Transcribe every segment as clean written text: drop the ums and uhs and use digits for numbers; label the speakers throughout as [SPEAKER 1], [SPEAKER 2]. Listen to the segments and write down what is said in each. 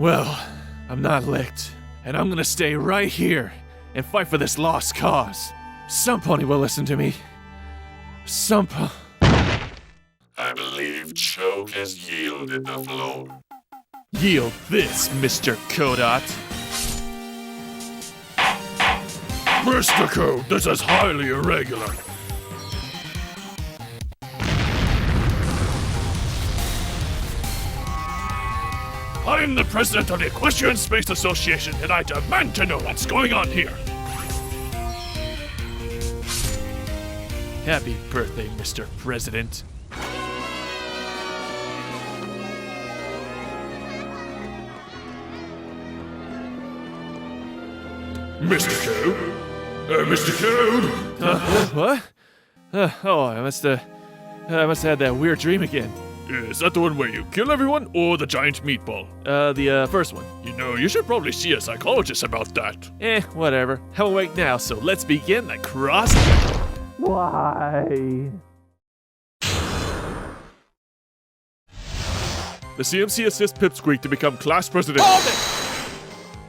[SPEAKER 1] Well, I'm not licked, and I'm gonna stay right here and fight for this lost cause. Some pony will listen to me. Some
[SPEAKER 2] I believe Choke has yielded the floor.
[SPEAKER 1] Yield this, Mr. Kodot.
[SPEAKER 2] MasterCode, this is highly irregular. I'm the president of the Equestrian Space Association, and I demand to know what's going on here.
[SPEAKER 1] Happy birthday, Mr. President.
[SPEAKER 2] Mr. Code? Mr. Code?
[SPEAKER 1] What? I must have had that weird dream again.
[SPEAKER 2] Is that the one where you kill everyone, or the giant meatball?
[SPEAKER 1] The first one.
[SPEAKER 2] You know, you should probably see a psychologist about that.
[SPEAKER 1] Whatever. I'm awake now, so let's begin the cross. Why?
[SPEAKER 2] The CMC assists Pipsqueak to become class president.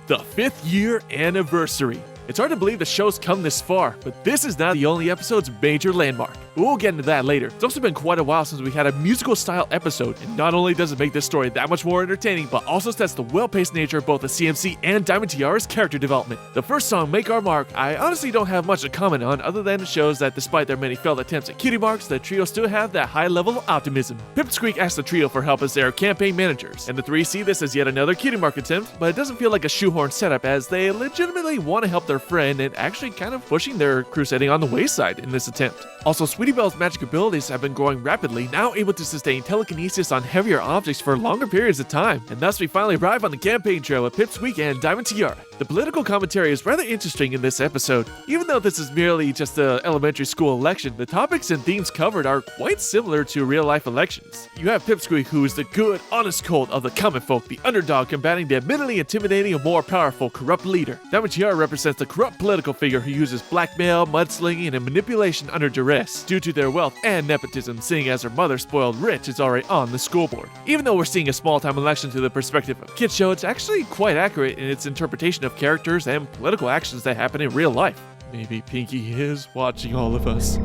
[SPEAKER 1] The 5th year anniversary. It's hard to believe the show's come this far, but this is not the only episode's major landmark. We'll get into that later. It's also been quite a while since we had a musical-style episode, and not only does it make this story that much more entertaining, but also sets the well-paced nature of both the CMC and Diamond Tiara's character development. The first song, Make Our Mark, I honestly don't have much to comment on other than it shows that despite their many failed attempts at cutie marks, the trio still have that high level of optimism. Pipsqueak asks the trio for help as their campaign managers, and the three see this as yet another cutie mark attempt, but it doesn't feel like a shoehorn setup as they legitimately want to help their friend and actually kind of pushing their crusading on the wayside in this attempt. Also, Sweetie Belle's magic abilities have been growing rapidly, now able to sustain telekinesis on heavier objects for longer periods of time, and thus we finally arrive on the campaign trail with Pipsqueak and Diamond Tiara. The political commentary is rather interesting in this episode. Even though this is merely just an elementary school election, the topics and themes covered are quite similar to real-life elections. You have Pipsqueak, who is the good, honest cold of the common folk, the underdog combating the admittedly intimidating and more powerful, corrupt leader. Diamond Tiara represents the corrupt political figure who uses blackmail, mudslinging, and manipulation under duress due to their wealth and nepotism, seeing as her mother, spoiled rich, is already on the school board. Even though we're seeing a small-time election through the perspective of kids show, it's actually quite accurate in its interpretation of characters and political actions that happen in real life. Maybe Pinky is watching all of us.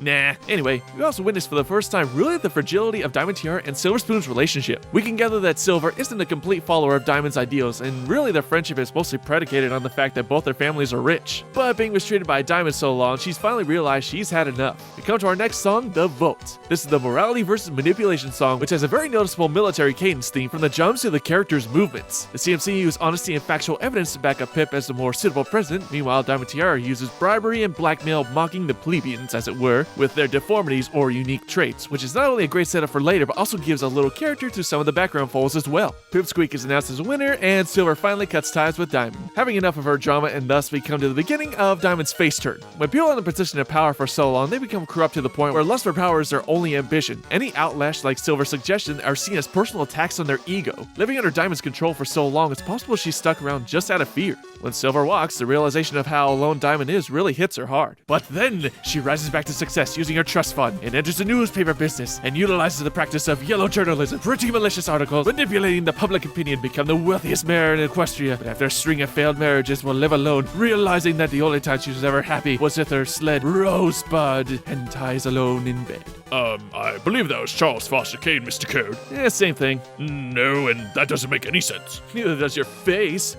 [SPEAKER 1] Nah. Anyway, we also witnessed for the first time really the fragility of Diamond Tiara and Silver Spoon's relationship. We can gather that Silver isn't a complete follower of Diamond's ideals, and really their friendship is mostly predicated on the fact that both their families are rich. But being mistreated by Diamond so long, she's finally realized she's had enough. We come to our next song, The Vote. This is the morality versus manipulation song, which has a very noticeable military cadence theme from the jumps to the characters' movements. The CMC use honesty and factual evidence to back up Pip as the more suitable president, meanwhile Diamond Tiara uses bribery and blackmail, mocking the plebeians, as it were, with their deformities or unique traits, which is not only a great setup for later, but also gives a little character to some of the background foals as well. Pipsqueak is announced as a winner, and Silver finally cuts ties with Diamond, having enough of her drama, and thus we come to the beginning of Diamond's face turn. When people are in a position of power for so long, they become corrupt to the point where lust for power is their only ambition. Any outlash like Silver's suggestion are seen as personal attacks on their ego. Living under Diamond's control for so long, it's possible she's stuck around just out of fear. When Silver walks, the realization of how alone Diamond is really hits her hard. But then she rises back to success using her trust fund and enters the newspaper business and utilizes the practice of yellow journalism, printing malicious articles, manipulating the public opinion, become the wealthiest mayor in Equestria. But after a string of failed marriages, will live alone, realizing that the only time she was ever happy was with her sled Rosebud, and ties alone in bed.
[SPEAKER 2] I believe that was Charles Foster Kane, Mr. Code.
[SPEAKER 1] Same thing.
[SPEAKER 2] No, and that doesn't make any sense.
[SPEAKER 1] Neither does your face.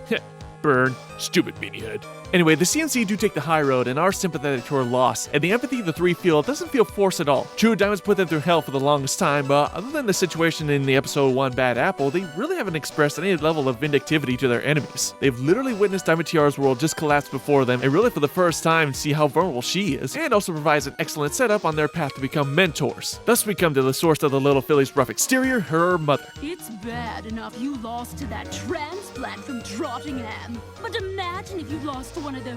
[SPEAKER 1] Burn.
[SPEAKER 2] Stupid meanie head.
[SPEAKER 1] Anyway, the CMC do take the high road and are sympathetic to her loss, and the empathy the three feel doesn't feel forced at all. True, Diamond's put them through hell for the longest time, but other than the situation in the episode 1 Bad Apple, they really haven't expressed any level of vindictivity to their enemies. They've literally witnessed Diamond Tiara's world just collapse before them, and really for the first time see how vulnerable she is, and also provides an excellent setup on their path to become mentors. Thus we come to the source of the little filly's rough exterior, her mother.
[SPEAKER 3] It's bad enough you lost to that transplant from Trottingham, but imagine if you lost to one of those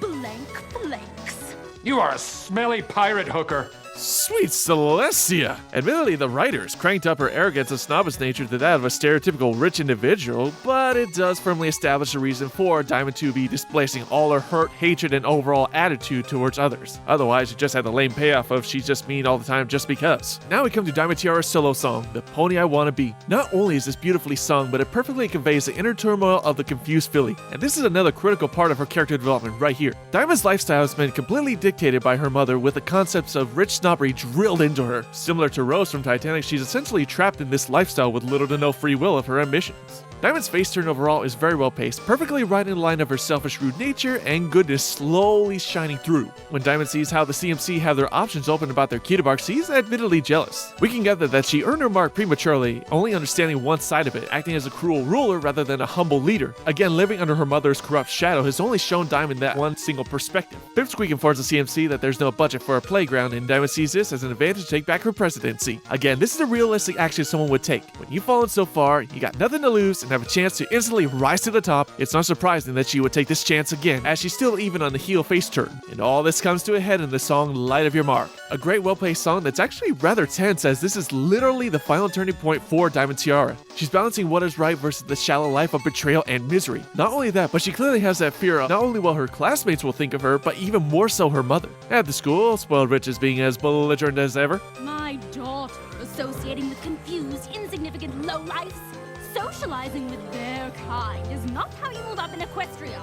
[SPEAKER 3] blank flakes.
[SPEAKER 4] You are a smelly pirate hooker.
[SPEAKER 1] Sweet Celestia! Admittedly, the writers cranked up her arrogance and snobbish nature to that of a stereotypical rich individual, but it does firmly establish a reason for Diamond to be displacing all her hurt, hatred, and overall attitude towards others. Otherwise, you just had the lame payoff of she's just mean all the time just because. Now we come to Diamond Tiara's solo song, The Pony I Wanna Be. Not only is this beautifully sung, but it perfectly conveys the inner turmoil of the confused filly, and this is another critical part of her character development right here. Diamond's lifestyle has been completely dictated by her mother, with the concepts of rich snobbery drilled into her. Similar to Rose from Titanic, she's essentially trapped in this lifestyle with little to no free will of her ambitions. Diamond's face turn overall is very well paced, perfectly right in line of her selfish rude nature and goodness slowly shining through. When Diamond sees how the CMC have their options open about their cutie marks, she's admittedly jealous. We can gather that she earned her mark prematurely, only understanding one side of it, acting as a cruel ruler rather than a humble leader. Again, living under her mother's corrupt shadow has only shown Diamond that one single perspective. Pipsqueak informs the CMC that there's no budget for a playground, and Diamond sees this as an advantage to take back her presidency. Again, this is a realistic action someone would take. When you've fallen so far, you got nothing to lose and have a chance to instantly rise to the top. It's not surprising that she would take this chance again, as she's still even on the heel face turn. And all this comes to a head in the song Light of Your Mark. A great well-paced song that's actually rather tense, as this is literally the final turning point for Diamond Tiara. She's balancing what is right versus the shallow life of betrayal and misery. Not only that, but she clearly has that fear of not only what her classmates will think of her, but even more so her mother. At the school, spoiled rich is being as belligerent as ever.
[SPEAKER 3] My daughter associating with confused, insignificant lowlifes. Socializing with their kind is not how you move up in Equestria.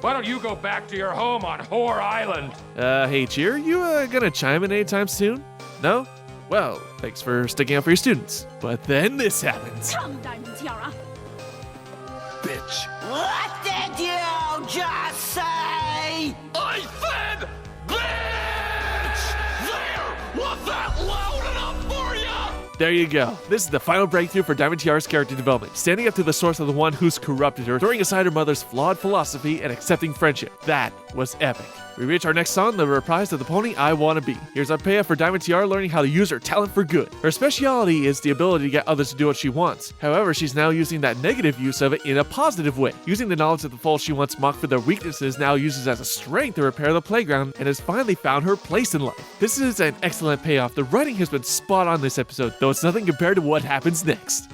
[SPEAKER 4] Why don't you go back to your home on Whore Island?
[SPEAKER 1] Hey Cheer, you gonna chime in anytime soon? No? Well, thanks for sticking up for your students. But then this happens.
[SPEAKER 3] Come, Diamond Tiara.
[SPEAKER 4] Bitch.
[SPEAKER 5] What did you just say?
[SPEAKER 2] I said, bitch! There! Was that loud enough for ya?
[SPEAKER 1] There you go. This is the final breakthrough for Diamond Tiara's character development, standing up to the source of the one who's corrupted her, throwing aside her mother's flawed philosophy and accepting friendship. That was epic. We reach our next song, the reprise of The Pony I Wanna Be. Here's our payoff for Diamond Tiara learning how to use her talent for good. Her speciality is the ability to get others to do what she wants. However, she's now using that negative use of it in a positive way. Using the knowledge that the foes she once mocked for their weaknesses now uses as a strength to repair the playground and has finally found her place in life. This is an excellent payoff. The writing has been spot on this episode, though it's nothing compared to what happens next.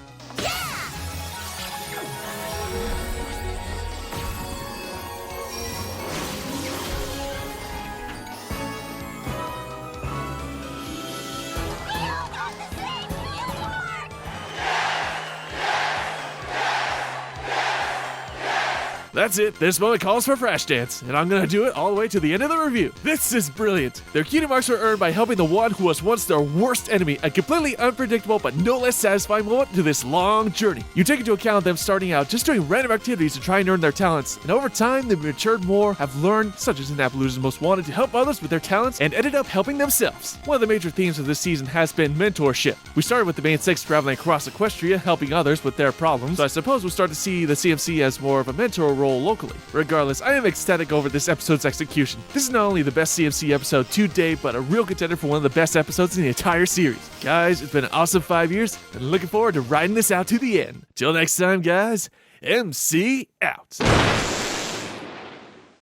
[SPEAKER 1] That's it, this moment calls for Fresh Dance, and I'm gonna do it all the way to the end of the review. This is brilliant. Their cutie marks were earned by helping the one who was once their worst enemy, a completely unpredictable but no less satisfying moment to this long journey. You take into account them starting out just doing random activities to try and earn their talents, and over time they've matured more, have learned, such as in Appaloosa's Most Wanted, to help others with their talents, and ended up helping themselves. One of the major themes of this season has been mentorship. We started with the main six traveling across Equestria, helping others with their problems, so I suppose we'll start to see the CMC as more of a mentor role locally. Regardless, I am ecstatic over this episode's execution. This is not only the best CMC episode to date, but a real contender for one of the best episodes in the entire series. Guys, it's been an awesome 5 years, and looking forward to riding this out to the end. Till next time, guys, MC out.